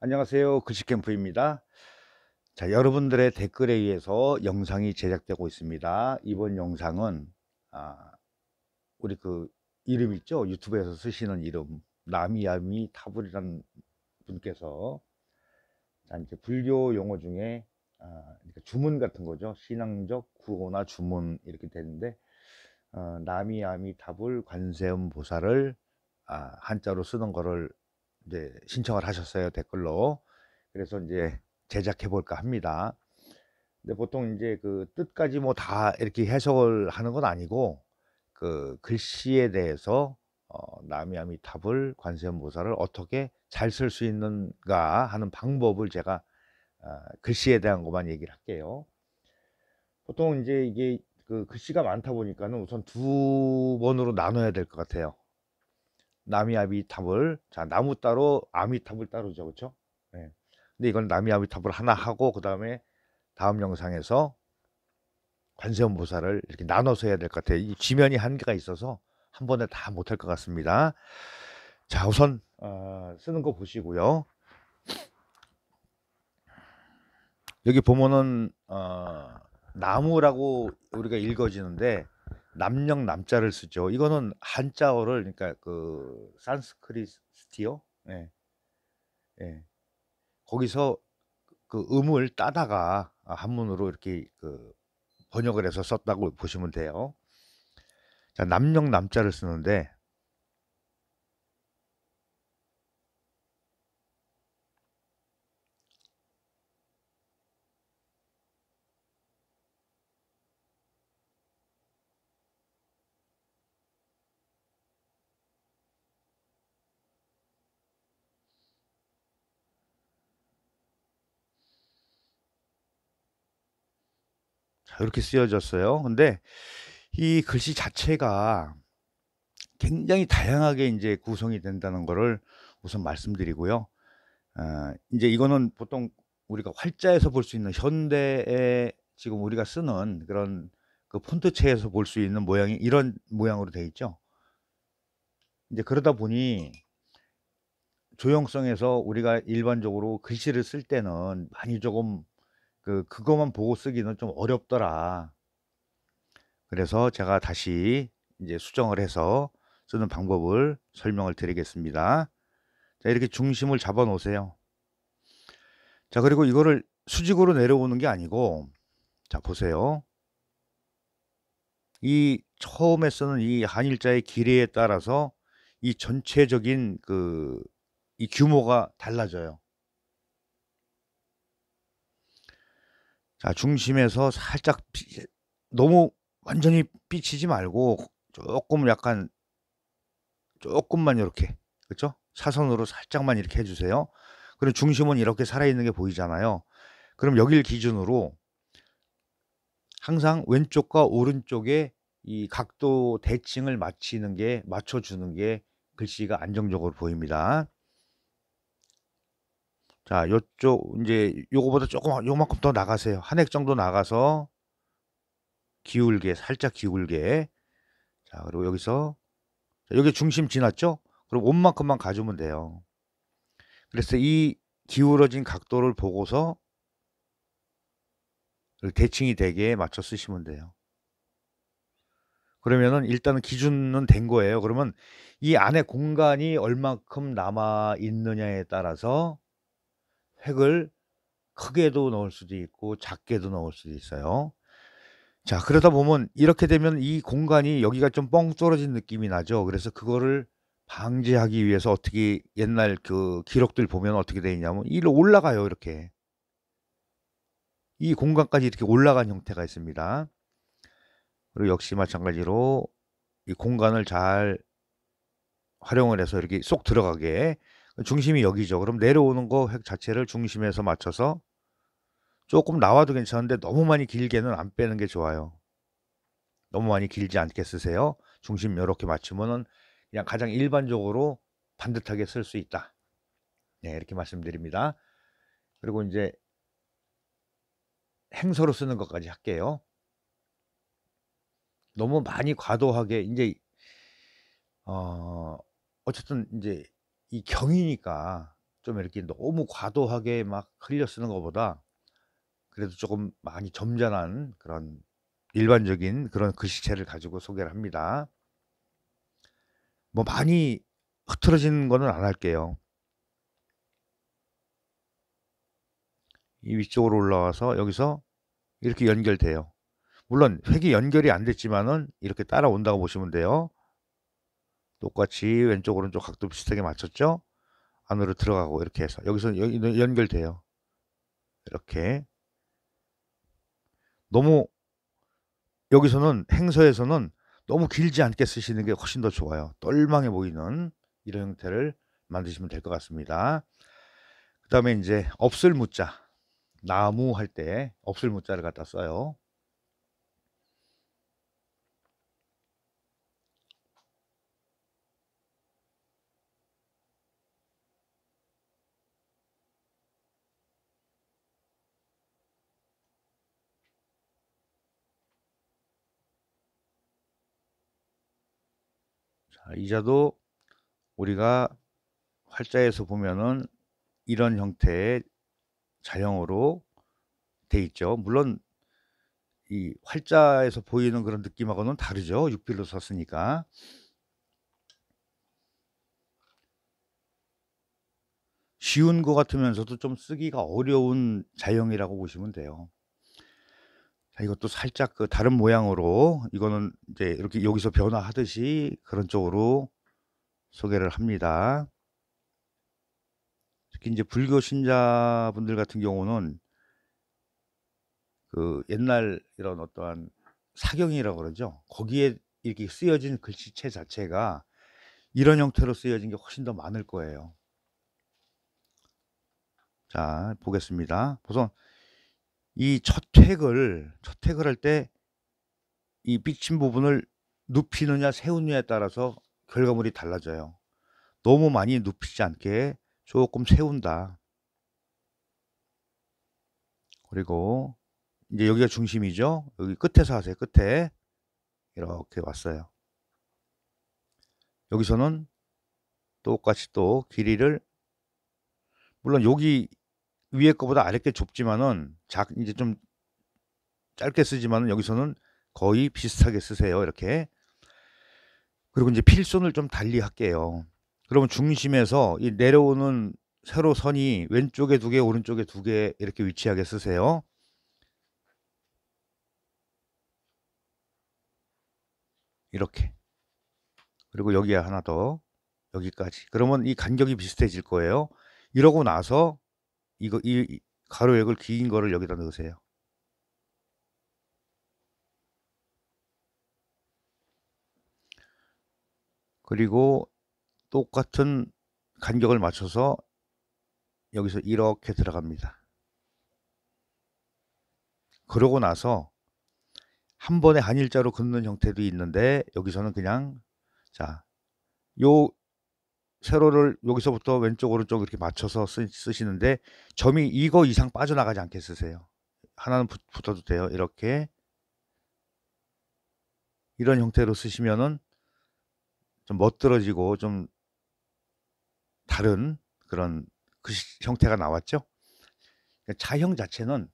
안녕하세요. 글씨캠프입니다. 자, 여러분들의 댓글에 의해서 영상이 제작되고 있습니다. 이번 영상은 우리 그 이름 있죠? 유튜브에서 쓰시는 이름 나미야미 타불이라는 분께서 이제 불교 용어 중에 그러니까 주문 같은 거죠. 신앙적 구호나 주문 이렇게 되는데 나미야미 타불 관세음 보살을 한자로 쓰는 거를 이제 신청을 하셨어요, 댓글로. 그래서 이제 제작해 볼까 합니다. 근데 보통 이제 그 뜻까지 뭐 다 이렇게 해석을 하는 건 아니고 그 글씨에 대해서 나미아미타불 관세음보살을 어떻게 잘 쓸 수 있는가 하는 방법을 제가 글씨에 대한 것만 얘기를 할게요. 보통 이제 이게 그 글씨가 많다 보니까는 우선 두 번으로 나눠야 될 것 같아요. 나미아미타불, 자, 나무 따로 아미타불 따로죠, 그렇죠? 네. 근데 이건 나미아미타불 하나 하고 그 다음에 다음 영상에서 관세음보살을 이렇게 나눠서 해야 될 것 같아요. 이 지면이 한계가 있어서 한 번에 다 못할 것 같습니다. 자, 우선 쓰는 거 보시고요. 여기 보면은 나무라고 우리가 읽어지는데 남령 남자를 쓰죠. 이거는 한자어를 그러니까 그 산스크리트요. 예, 예. 거기서 그 음을 따다가 한문으로 이렇게 그 번역을 해서 썼다고 보시면 돼요. 자, 남령 남자를 쓰는데 자, 이렇게 쓰여졌어요. 근데 이 글씨 자체가 굉장히 다양하게 이제 구성이 된다는 거를 우선 말씀드리고요. 이제 이거는 보통 우리가 활자에서 볼 수 있는 현대에 지금 우리가 쓰는 그런 그 폰트체에서 볼 수 있는 모양이 이런 모양으로 되어 있죠. 이제 그러다 보니 조형성에서 우리가 일반적으로 글씨를 쓸 때는 많이 조금 그거만 보고 쓰기는 좀 어렵더라. 그래서 제가 다시 이제 수정을 해서 쓰는 방법을 설명을 드리겠습니다. 자, 이렇게 중심을 잡아 놓으세요. 자, 그리고 이거를 수직으로 내려오는 게 아니고, 자, 보세요. 이 처음에 쓰는 이 한일자의 길이에 따라서 이 전체적인 이 규모가 달라져요. 자, 중심에서 살짝 너무 완전히 삐치지 말고 조금 약간 조금만 이렇게, 그렇죠? 사선으로 살짝만 이렇게 해주세요. 그리고 중심은 이렇게 살아있는 게 보이잖아요. 그럼 여길 기준으로 항상 왼쪽과 오른쪽에 이 각도 대칭을 맞춰주는 게 글씨가 안정적으로 보입니다. 자, 요쪽 이제 요거보다 조금 요만큼 더 나가세요. 한 획 정도 나가서 기울게, 살짝 기울게. 자, 그리고 여기서 여기 중심 지났죠? 그럼 온만큼만 가주면 돼요. 그래서 이 기울어진 각도를 보고서 대칭이 되게 맞춰 쓰시면 돼요. 그러면은 일단은 기준은 된 거예요. 그러면 이 안에 공간이 얼마큼 남아 있느냐에 따라서 획을 크게도 넣을 수도 있고 작게도 넣을 수도 있어요. 자, 그러다 보면 이렇게 되면 이 공간이 여기가 좀 뻥 뚫어진 느낌이 나죠. 그래서 그거를 방지하기 위해서 어떻게 옛날 그 기록들 보면 어떻게 돼 있냐면 이로 올라가요. 이렇게 이 공간까지 이렇게 올라간 형태가 있습니다. 그리고 역시 마찬가지로 이 공간을 잘 활용을 해서 이렇게 쏙 들어가게 중심이 여기죠. 그럼 내려오는 거 획 자체를 중심에서 맞춰서 조금 나와도 괜찮은데 너무 많이 길게는 안 빼는 게 좋아요. 너무 많이 길지 않게 쓰세요. 중심 이렇게 맞추면은 그냥 가장 일반적으로 반듯하게 쓸 수 있다. 네, 이렇게 말씀드립니다. 그리고 이제 행서로 쓰는 것까지 할게요. 너무 많이 과도하게 이제 어쨌든 이제 이 경이니까 좀 이렇게 너무 과도하게 막 흘려 쓰는 것보다 그래도 조금 많이 점잖은 그런 일반적인 그런 글씨체를 가지고 소개를 합니다. 뭐 많이 흐트러지는 거는 안 할게요. 이 위쪽으로 올라와서 여기서 이렇게 연결돼요. 물론 획이 연결이 안 됐지만은 이렇게 따라온다고 보시면 돼요. 똑같이 왼쪽 오른쪽 각도 비슷하게 맞췄죠? 안으로 들어가고 이렇게 해서 여기서 여기 연결돼요. 이렇게 너무 여기서는 행서에서는 너무 길지 않게 쓰시는 게 훨씬 더 좋아요. 똘망해 보이는 이런 형태를 만드시면 될 것 같습니다. 그 다음에 이제 없을 무자, 나무 할 때 없을 무자를 갖다 써요. 자, 이 자도 우리가 활자에서 보면은 이런 형태의 자형으로 돼 있죠. 물론 이 활자에서 보이는 그런 느낌하고는 다르죠. 육필로 썼으니까. 쉬운 것 같으면서도 좀 쓰기가 어려운 자형이라고 보시면 돼요. 자, 이것도 살짝 그 다른 모양으로 이거는 이제 이렇게 여기서 변화하듯이 그런 쪽으로 소개를 합니다. 특히 이제 불교 신자분들 같은 경우는 그 옛날 이런 어떠한 사경이라고 그러죠. 거기에 이렇게 쓰여진 글씨체 자체가 이런 형태로 쓰여진 게 훨씬 더 많을 거예요. 자, 보겠습니다. 우선 이 첫 획을 할 때 이 삐친 부분을 눕히느냐 세우느냐에 따라서 결과물이 달라져요. 너무 많이 눕히지 않게 조금 세운다. 그리고 이제 여기가 중심이죠. 여기 끝에서 하세요. 끝에 이렇게 왔어요. 여기서는 똑같이 또 길이를 물론 여기 위에 거보다 아래 게 좁지만은 이제 좀 짧게 쓰지만은 여기서는 거의 비슷하게 쓰세요. 이렇게. 그리고 이제 필손을 좀 달리 할게요. 그러면 중심에서 이 내려오는 세로 선이 왼쪽에 2개, 오른쪽에 2개 이렇게 위치하게 쓰세요. 이렇게. 그리고 여기에 하나 더. 여기까지. 그러면 이 간격이 비슷해질 거예요. 이러고 나서 이 가로액을 긴 거를 여기다 넣으세요. 그리고 똑같은 간격을 맞춰서 여기서 이렇게 들어갑니다. 그러고 나서 한 번에 한일자로 긋는 형태도 있는데 여기서는 그냥 자, 요 세로를 여기서부터 왼쪽 오른쪽 이렇게 맞춰서 쓰시는데 점이 이거 이상 빠져나가지 않게 쓰세요. 하나는 붙어도 돼요. 이렇게 이런 형태로 쓰시면은 좀 멋들어지고 좀 다른 그런 형태가 나왔죠. 자형 자체는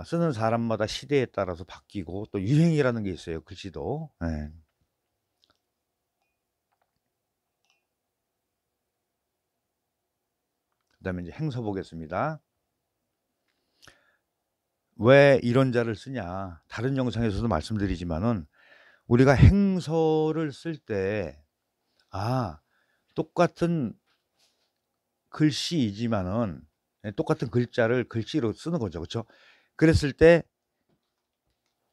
쓰는 사람마다 시대에 따라서 바뀌고 또 유행이라는 게 있어요. 글씨도. 네. 그 다음에 이제 행서 보겠습니다. 왜 이런 자를 쓰냐. 다른 영상에서도 말씀드리지만은 우리가 행서를 쓸 때 똑같은 글씨이지만은 똑같은 글자를 글씨로 쓰는 거죠. 그렇죠? 그랬을 때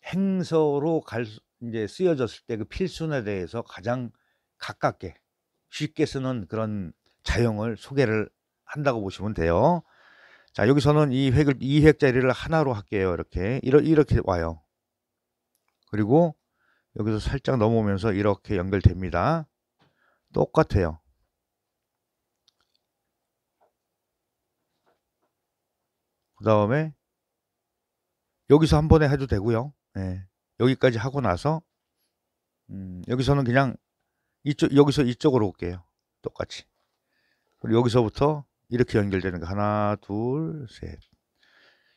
행서로 이제 쓰여졌을 때 그 필순에 대해서 가장 가깝게 쉽게 쓰는 그런 자형을 소개를 한다고 보시면 돼요. 자, 여기서는 이 획자리를 하나로 할게요. 이렇게 와요. 그리고 여기서 살짝 넘어오면서 이렇게 연결됩니다. 똑같아요. 그 다음에 여기서 한 번에 해도 되고요. 네. 여기까지 하고 나서 여기서는 그냥 여기서 이쪽으로 올게요. 똑같이. 그리고 여기서부터 이렇게 연결되는 거 하나, 둘, 셋.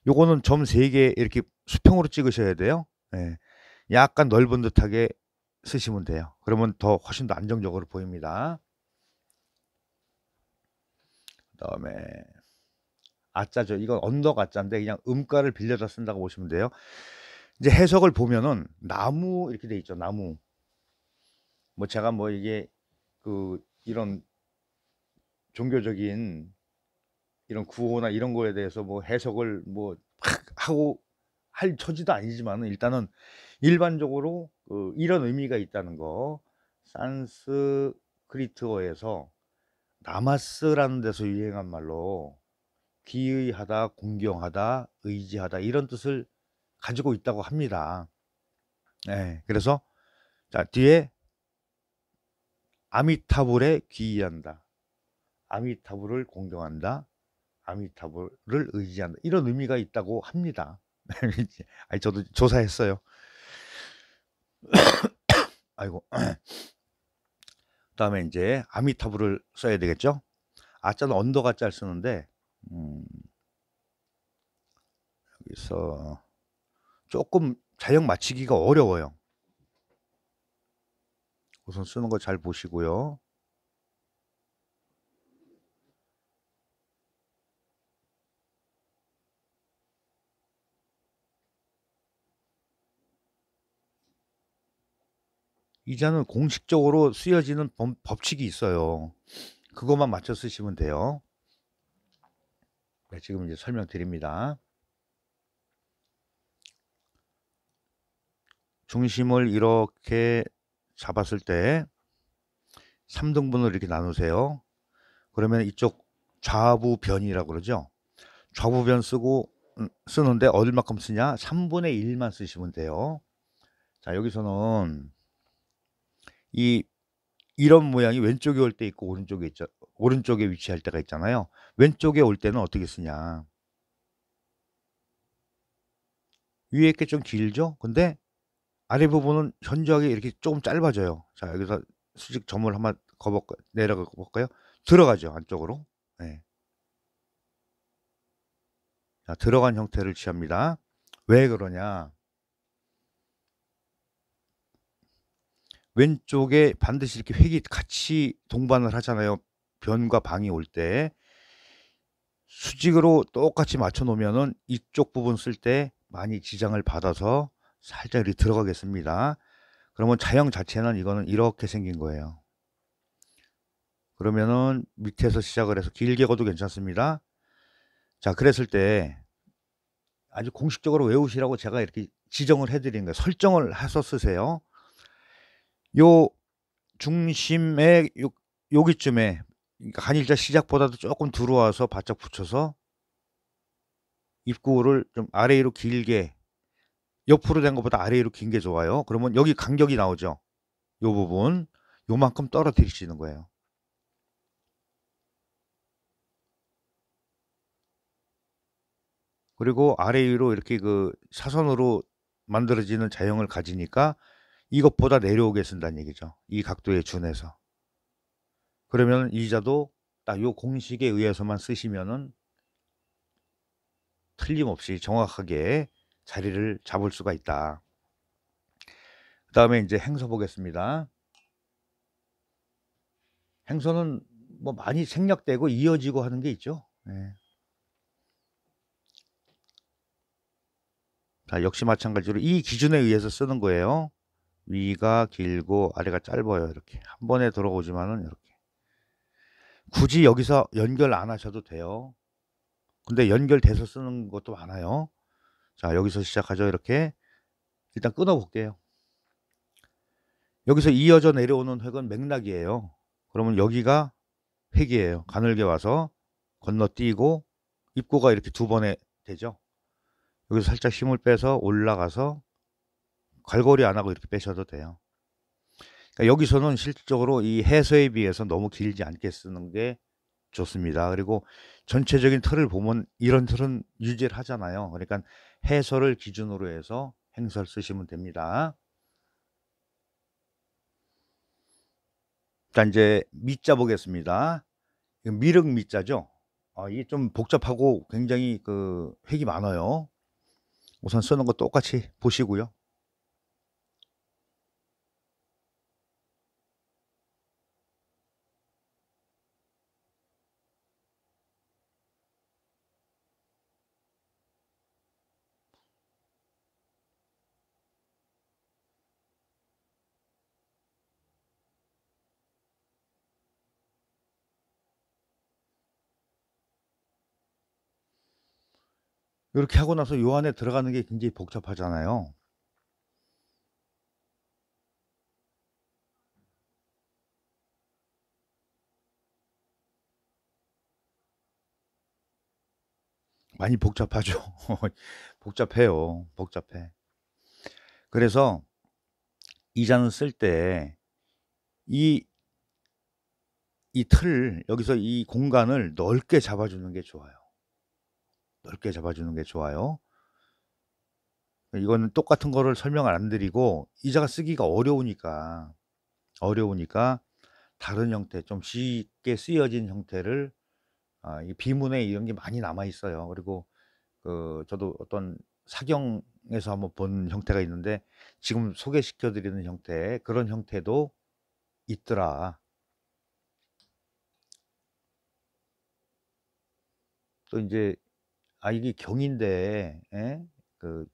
요거는 점 3개 이렇게 수평으로 찍으셔야 돼요. 예. 약간 넓은 듯하게 쓰시면 돼요. 그러면 더 훨씬 더 안정적으로 보입니다. 그다음에 아자죠. 이건 언덕 아자인데 그냥 음가를 빌려서 쓴다고 보시면 돼요. 이제 해석을 보면은 나무 이렇게 돼 있죠. 나무. 뭐 제가 뭐 이게 그 이런 종교적인 이런 구호나 이런 거에 대해서 뭐 해석을 뭐 하고 할 처지도 아니지만은 일단은 일반적으로 이런 의미가 있다는 거. 산스크리트어에서 나마스라는 데서 유행한 말로 기의하다, 공경하다, 의지하다 이런 뜻을 가지고 있다고 합니다. 예. 그래서 자, 뒤에 아미타불에 귀의한다. 아미타불을 공경한다. 아미타불을 의지한다. 이런 의미가 있다고 합니다. 아니 저도 조사했어요. 아이고. 그다음에 이제 아미타불을 써야 되겠죠? 아자는 언더가 짤 쓰는데 여기서 조금 자형 맞추기가 어려워요. 우선 쓰는 거 잘 보시고요. 이 자는 공식적으로 쓰여지는 법칙이 있어요. 그것만 맞춰 쓰시면 돼요. 네, 지금 이제 설명드립니다. 중심을 이렇게 잡았을 때 3등분을 이렇게 나누세요. 그러면 이쪽 좌부변이라고 그러죠. 좌부변 쓰는데 얼마큼 쓰냐? 3분의 1만 쓰시면 돼요. 자, 여기서는 이런 모양이 왼쪽에 올 때 있고 오른쪽에 위치할 때가 있잖아요. 왼쪽에 올 때는 어떻게 쓰냐? 위에 게 좀 길죠? 근데 아래 부분은 현저하게 이렇게 조금 짧아져요. 자, 여기서 수직 점을 한번 내려가 볼까요? 들어가죠, 안쪽으로. 네. 자, 들어간 형태를 취합니다. 왜 그러냐? 왼쪽에 반드시 이렇게 획이 같이 동반을 하잖아요. 변과 방이 올 때. 수직으로 똑같이 맞춰 놓으면은 이쪽 부분 쓸 때 많이 지장을 받아서 살짝 이렇게 들어가겠습니다. 그러면 자형 자체는 이거는 이렇게 생긴 거예요. 그러면은 밑에서 시작을 해서 길게 가도 괜찮습니다. 자, 그랬을 때 아주 공식적으로 외우시라고 제가 이렇게 지정을 해드린 거예요. 설정을 해서 쓰세요. 요 중심에 여기쯤에 그러니까 한일자 시작보다도 조금 들어와서 바짝 붙여서 입구를 좀 아래 위로 길게, 옆으로 된 것보다 아래 위로 긴 게 좋아요. 그러면 여기 간격이 나오죠. 요 부분 요만큼 떨어뜨리시는 거예요. 그리고 아래 위로 이렇게 그 사선으로 만들어지는 자형을 가지니까 이것보다 내려오게 쓴다는 얘기죠. 이 각도에 준해서. 그러면 이자도 딱 요 공식에 의해서만 쓰시면은 틀림없이 정확하게 자리를 잡을 수가 있다. 그 다음에 이제 행서 보겠습니다. 행서는 뭐 많이 생략되고 이어지고 하는 게 있죠. 네. 자, 역시 마찬가지로 이 기준에 의해서 쓰는 거예요. 위가 길고 아래가 짧아요. 이렇게 한 번에 들어오지만은 이렇게 굳이 여기서 연결 안 하셔도 돼요. 근데 연결돼서 쓰는 것도 많아요. 자, 여기서 시작하죠. 이렇게 일단 끊어 볼게요. 여기서 이어져 내려오는 획은 맥락이에요. 그러면 여기가 획이에요. 가늘게 와서 건너뛰고 입구가 이렇게 두 번에 되죠. 여기서 살짝 힘을 빼서 올라가서 갈고리 안 하고 이렇게 빼셔도 돼요. 그러니까 여기서는 실질적으로 이 해서에 비해서 너무 길지 않게 쓰는 게 좋습니다. 그리고 전체적인 틀을 보면 이런 틀은 유지를 하잖아요. 그러니까 해서를 기준으로 해서 행서를 쓰시면 됩니다. 자, 이제 미자 보겠습니다. 미륵 미자죠. 이게 좀 복잡하고 굉장히 획이 많아요. 우선 쓰는 거 똑같이 보시고요. 이렇게 하고 나서 요 안에 들어가는 게 굉장히 복잡하잖아요. 많이 복잡하죠. 복잡해요. 복잡해. 그래서 이 잔을 쓸 때 이 여기서 이 공간을 넓게 잡아주는 게 좋아요. 넓게 잡아주는 게 좋아요. 이거는 똑같은 거를 설명을 안 드리고 이 자가 쓰기가 어려우니까 다른 형태, 좀 쉽게 쓰여진 형태를 이 비문에 이런 게 많이 남아 있어요. 그리고 저도 어떤 사경에서 한번 본 형태가 있는데 지금 소개시켜 드리는 형태, 그런 형태도 있더라. 또 이제 이게 경인데 그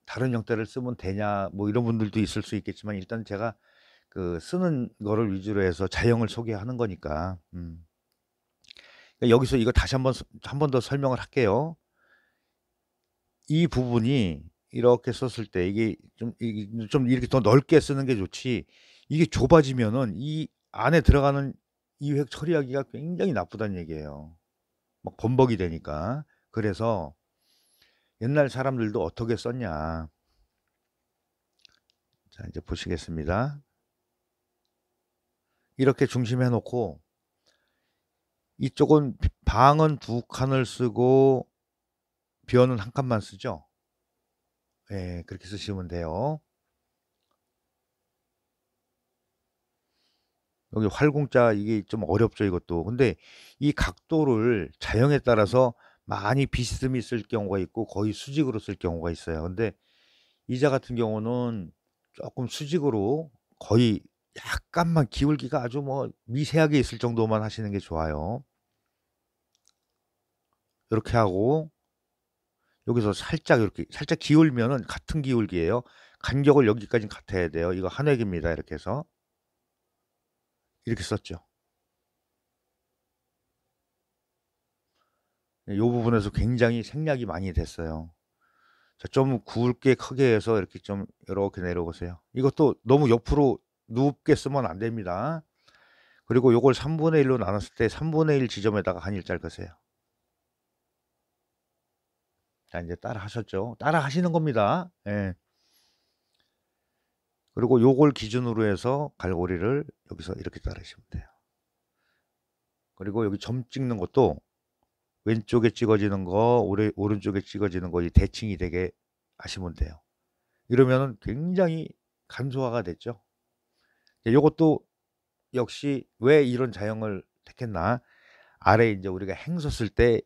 다른 형태를 쓰면 되냐 뭐 이런 분들도 있을 수 있겠지만 일단 제가 쓰는 거를 위주로 해서 자형을 소개하는 거니까. 그러니까 여기서 이거 다시 한 번 더 설명을 할게요. 이 부분이 이렇게 썼을 때 이게 좀 이렇게 더 넓게 쓰는 게 좋지, 이게 좁아지면은 이 안에 들어가는 이획 처리하기가 굉장히 나쁘다는 얘기예요. 막 범벅이 되니까. 그래서 옛날 사람들도 어떻게 썼냐. 자, 이제 보시겠습니다. 이렇게 중심해 놓고 이쪽은 방은 2칸을 쓰고 벼는 1칸만 쓰죠. 예, 그렇게 쓰시면 돼요. 여기 활공자 이게 좀 어렵죠, 이것도. 근데 이 각도를 자형에 따라서 많이 비스듬히 쓸 경우가 있고 거의 수직으로 쓸 경우가 있어요. 근데 이자 같은 경우는 조금 수직으로 거의 약간만 기울기가 아주 뭐 미세하게 있을 정도만 하시는 게 좋아요. 이렇게 하고 여기서 살짝 이렇게 살짝 기울면은 같은 기울기예요. 간격을 여기까지 같아야 돼요. 이거 한 획입니다. 이렇게 해서 이렇게 썼죠. 이 부분에서 굉장히 생략이 많이 됐어요. 자, 좀 굵게 크게 해서 이렇게 좀 이렇게 내려오세요. 이것도 너무 옆으로 눕게 쓰면 안 됩니다. 그리고 요걸 3분의 1로 나눴을 때 3분의 1 지점에다가 한 일자를 그으세요. 자, 이제 따라 하셨죠? 따라 하시는 겁니다. 예. 그리고 요걸 기준으로 해서 갈고리를 여기서 이렇게 따르시면 돼요. 그리고 여기 점 찍는 것도 왼쪽에 찍어지는 거, 오른쪽에 찍어지는 거, 이 대칭이 되게 하시면 돼요. 이러면은 굉장히 간소화가 됐죠. 요것도 역시 왜 이런 자형을 택했나? 아래 이제 우리가 행서 쓸 때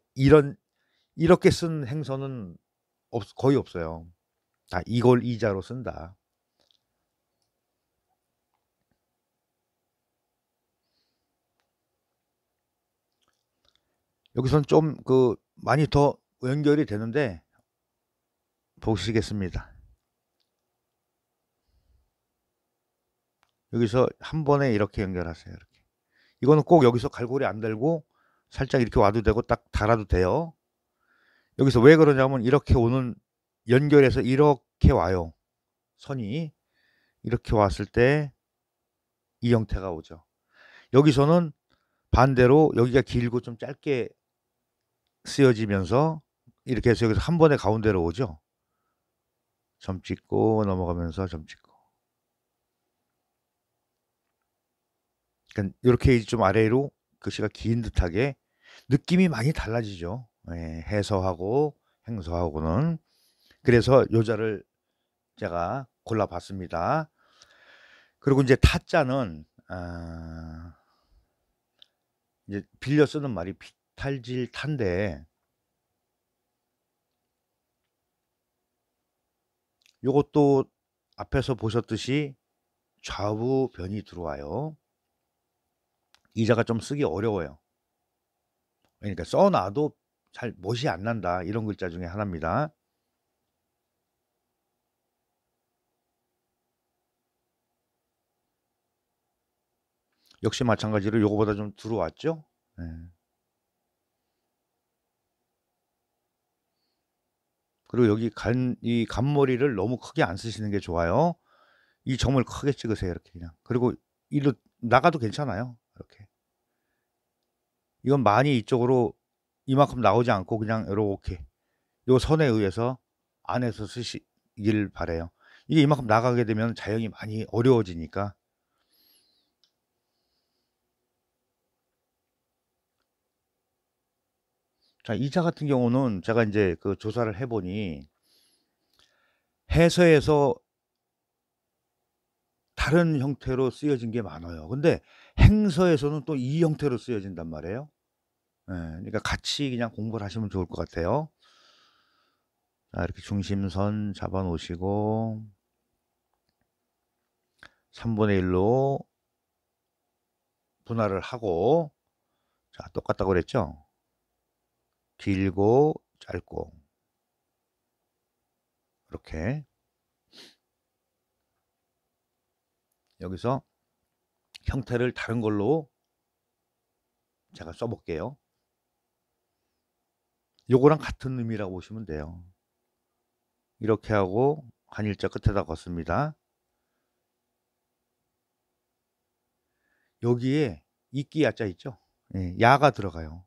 이렇게 쓴 행서는 거의 없어요. 이걸 이자로 쓴다. 여기선 좀 많이 더 연결이 되는데 보시겠습니다. 여기서 한 번에 이렇게 연결하세요. 이렇게. 이거는 꼭 여기서 갈고리 안 달고 살짝 이렇게 와도 되고 딱 달아도 돼요. 여기서 왜 그러냐면 이렇게 오는, 연결해서 이렇게 와요. 선이 이렇게 왔을 때 이 형태가 오죠. 여기서는 반대로 여기가 길고 좀 짧게 쓰여지면서 이렇게 해서 여기서 한 번에 가운데로 오죠. 점 찍고 넘어가면서 점 찍고. 그러니까 이렇게 좀 아래로 글씨가 긴 듯하게 느낌이 많이 달라지죠. 예, 해서하고 행서하고는. 그래서 요자를 제가 골라봤습니다. 그리고 이제 타자는 이제 빌려 쓰는 말이 피탈질탄데, 요것도 앞에서 보셨듯이 좌우 변이 들어와요. 이자가 좀 쓰기 어려워요. 그러니까 써놔도 잘 못이 안 난다, 이런 글자 중에 하나입니다. 역시 마찬가지로 요거보다 좀 들어왔죠. 네. 그리고 여기 이 간머리를 너무 크게 안 쓰시는 게 좋아요. 이 점을 크게 찍으세요, 이렇게 그냥. 그리고 이로 나가도 괜찮아요, 이렇게. 이건 많이 이쪽으로 이만큼 나오지 않고 그냥 이렇게 요 선에 의해서 안에서 쓰시길 바래요. 이게 이만큼 나가게 되면 자연이 많이 어려워지니까. 자, 이자 같은 경우는 제가 이제 그 조사를 해보니 해서에서 다른 형태로 쓰여진 게 많아요. 근데 행서에서는 또 이 형태로 쓰여진단 말이에요. 예, 그러니까 같이 그냥 공부를 하시면 좋을 것 같아요. 자, 이렇게 중심선 잡아 놓으시고 3분의 1로 분할을 하고, 자, 똑같다고 그랬죠? 길고 짧고 이렇게 여기서 형태를 다른 걸로 제가 써볼게요. 요거랑 같은 의미라고 보시면 돼요. 이렇게 하고 한 일자 끝에다 걷습니다. 여기에 이끼 야자 있죠? 예, 야가 들어가요.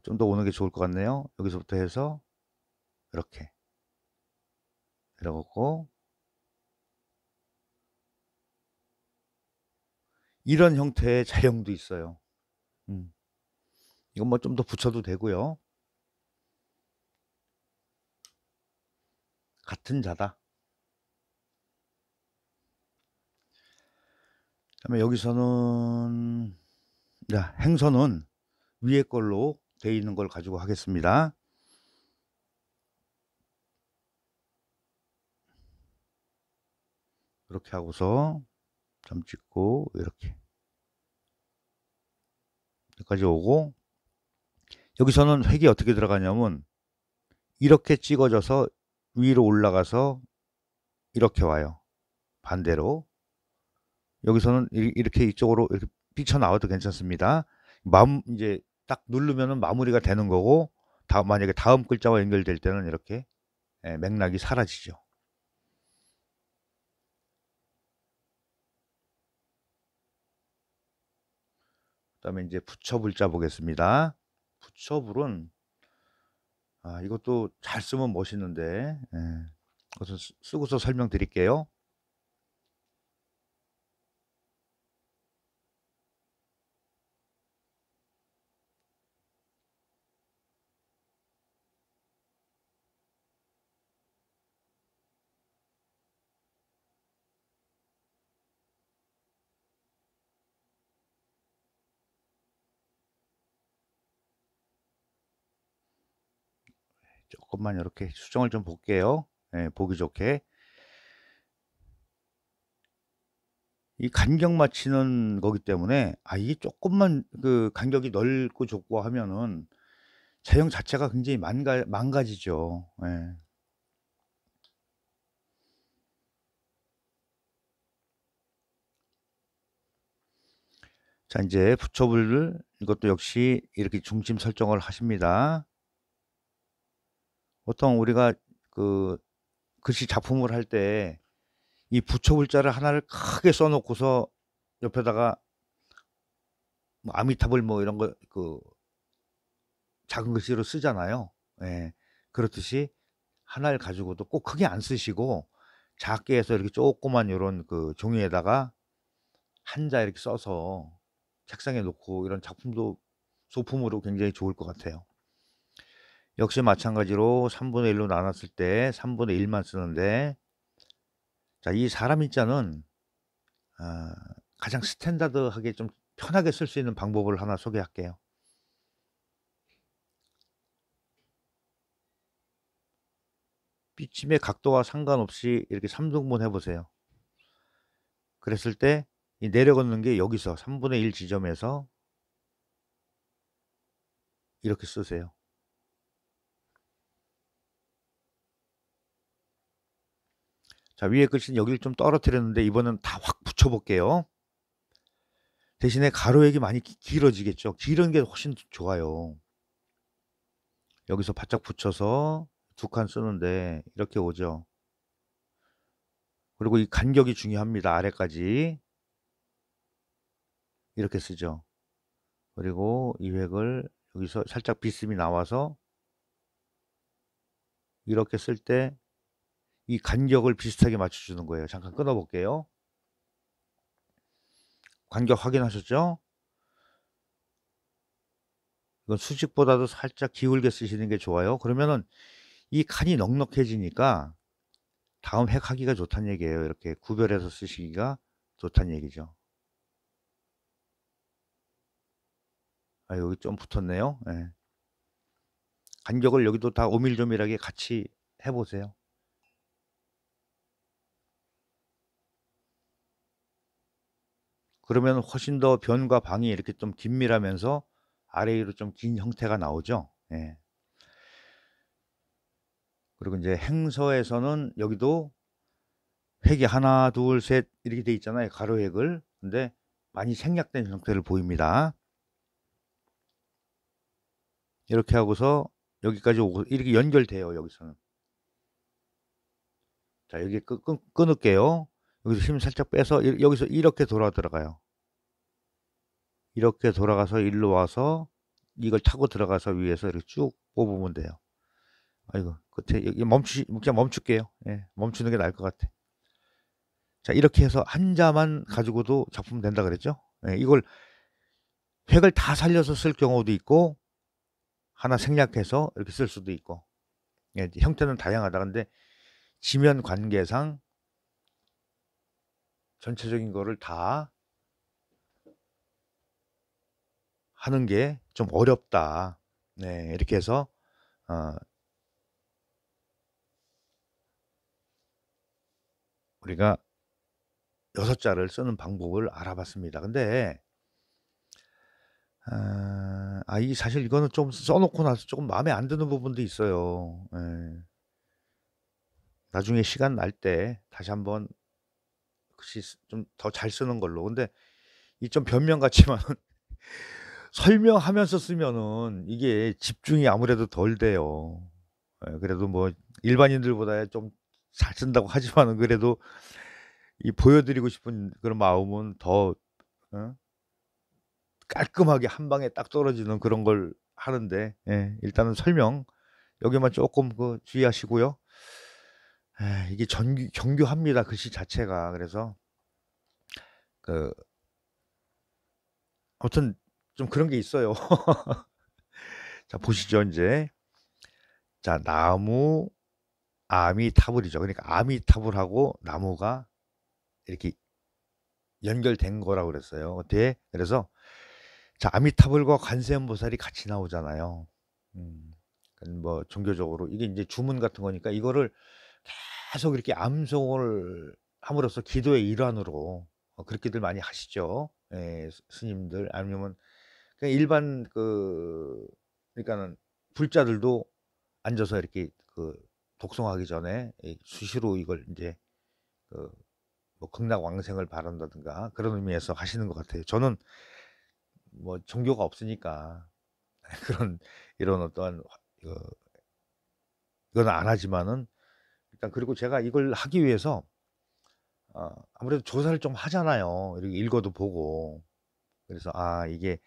좀 더 오는 게 좋을 것 같네요. 여기서부터 해서 이렇게 이러고 이런 형태의 자형도 있어요. 이건 뭐 좀 더 붙여도 되고요. 같은 자다. 그다음에 여기서는, 자, 행선은 위에 걸로 되어 있는 걸 가지고 하겠습니다. 이렇게 하고서 점 찍고 이렇게 여기까지 오고, 여기서는 획이 어떻게 들어가냐면 이렇게 찍어져서 위로 올라가서 이렇게 와요. 반대로 여기서는 이렇게 이쪽으로 이렇게 삐쳐나와도 괜찮습니다. 이제 딱 누르면은 마무리가 되는 거고, 만약에 다음 글자와 연결될 때는 이렇게 맥락이 사라지죠. 그다음에 이제 붙여불자 보겠습니다. 붙여불은 이것도 잘 쓰면 멋있는데, 그래서 쓰고서 설명드릴게요. 조금만 이렇게 수정을 좀 볼게요. 보기 좋게. 이 간격 맞추는 거기 때문에 이게 조금만 그 간격이 넓고 좁고 하면은 제형 자체가 굉장히 망가지죠. 예. 자, 이제 붙여볼 이것도 역시 이렇게 중심 설정을 하십니다. 보통 우리가 그 글씨 작품을 할 때 이 붙여볼 자를 하나를 크게 써놓고서 옆에다가 뭐 아미타불 뭐 이런 거 그 작은 글씨로 쓰잖아요. 예. 그렇듯이 하나를 가지고도 꼭 크게 안 쓰시고 작게 해서 이렇게 조그만 요런 그 종이에다가 한자 이렇게 써서 책상에 놓고 이런 작품도 소품으로 굉장히 좋을 것 같아요. 역시 마찬가지로 3분의 1로 나눴을 때 3분의 1만 쓰는데, 자, 이 사람 인자는 가장 스탠다드하게 좀 편하게 쓸 수 있는 방법을 하나 소개할게요. 빗침의 각도와 상관없이 이렇게 3등분 해 보세요. 그랬을 때 이 내려걷는 게 여기서 3분의 1 지점에서 이렇게 쓰세요. 자, 위에 글씨는 여기를 좀 떨어뜨렸는데 이번엔 다 확 붙여 볼게요. 대신에 가로액이 많이 길어지겠죠. 길은 게 훨씬 좋아요. 여기서 바짝 붙여서 2칸 쓰는데 이렇게 오죠. 그리고 이 간격이 중요합니다. 아래까지 이렇게 쓰죠. 그리고 이 획을 여기서 살짝 비스듬히 나와서 이렇게 쓸 때 이 간격을 비슷하게 맞춰주는 거예요. 잠깐 끊어 볼게요. 간격 확인하셨죠? 이건 수직보다도 살짝 기울게 쓰시는 게 좋아요. 그러면은 이 칸이 넉넉해지니까 다음 획 하기가 좋다는 얘기예요. 이렇게 구별해서 쓰시기가 좋다는 얘기죠. 아, 여기 좀 붙었네요. 예. 간격을 여기도 다 오밀조밀하게 같이 해보세요. 그러면 훨씬 더 변과 방이 이렇게 좀 긴밀하면서 아래 위로 좀 긴 형태가 나오죠. 예. 그리고 이제 행서에서는 여기도 획이 하나, 둘, 셋 이렇게 돼 있잖아요. 가로획을. 근데 많이 생략된 형태를 보입니다. 이렇게 하고서 여기까지 오고 이렇게 연결돼요. 여기서는. 자, 여기 끊을게요. 여기서 힘 살짝 빼서 여기서 이렇게 돌아 들어가요. 이렇게 돌아가서 일로 와서 이걸 타고 들어가서 위에서 이렇게 쭉 뽑으면 돼요. 아이고, 끝에 여기 그냥 멈출게요. 예, 멈추는 게 나을 것 같아. 자, 이렇게 해서 한 자만 가지고도 작품 된다 그랬죠? 예, 이걸 획을 다 살려서 쓸 경우도 있고 하나 생략해서 이렇게 쓸 수도 있고, 예, 형태는 다양하다. 근데 지면 관계상 전체적인 거를 다 하는 게 좀 어렵다. 네, 이렇게 해서 우리가 6자를 쓰는 방법을 알아봤습니다. 근데 이 사실 이거는 좀 써놓고 나서 조금 마음에 안 드는 부분도 있어요. 예. 나중에 시간 날 때 다시 한번 글씨 좀 더 잘 쓰는 걸로. 근데 이 좀 변명 같지만은 설명하면서 쓰면은 이게 집중이 아무래도 덜 돼요. 예, 그래도 뭐 일반인들보다 좀 잘 쓴다고 하지만은 그래도 이 보여드리고 싶은 그런 마음은 더 깔끔하게 한 방에 딱 떨어지는 그런 걸 하는데, 예, 일단은 설명 여기만 조금 주의하시고요. 이게 정교합니다. 글씨 자체가. 그래서 그 아무튼 좀 그런 게 있어요. 자, 보시죠. 이제 자, 나무 아미타불이죠. 그러니까 아미타불하고 나무가 이렇게 연결된 거라고 그랬어요. 그래서 자, 아미타불과 관세음보살이 같이 나오잖아요. 뭐 종교적으로 이게 이제 주문 같은 거니까 이거를 계속 이렇게 암송을 함으로써 기도의 일환으로 그렇게들 많이 하시죠. 예, 스님들 아니면 그냥 일반 그러니까는 불자들도 앉아서 이렇게 독송하기 전에 수시로 이걸 이제 뭐 극락왕생을 바란다든가 그런 의미에서 하시는 것 같아요. 저는 뭐 종교가 없으니까 그런 이런 어떠한 이건 안 하지만은 일단 그리고 제가 이걸 하기 위해서 아무래도 조사를 좀 하잖아요. 이렇게 읽어도 보고. 그래서 이게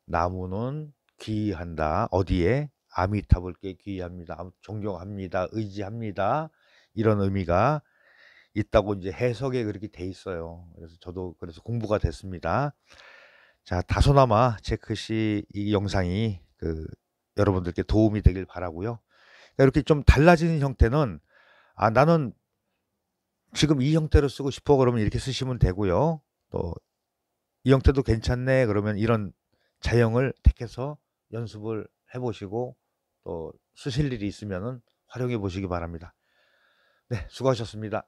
나무는 귀한다. 어디에? 아미타불께 귀합니다. 존경합니다. 의지합니다. 이런 의미가 있다고 이제 해석에 그렇게 돼 있어요. 그래서 저도 그래서 공부가 됐습니다. 자, 다소나마 제 글씨 이 영상이 여러분들께 도움이 되길 바라고요. 이렇게 좀 달라지는 형태는 나는 지금 이 형태로 쓰고 싶어 그러면 이렇게 쓰시면 되고요. 또 이 형태도 괜찮네 그러면 이런 자형을 택해서 연습을 해 보시고 또 쓰실 일이 있으면은 활용해 보시기 바랍니다. 네, 수고하셨습니다.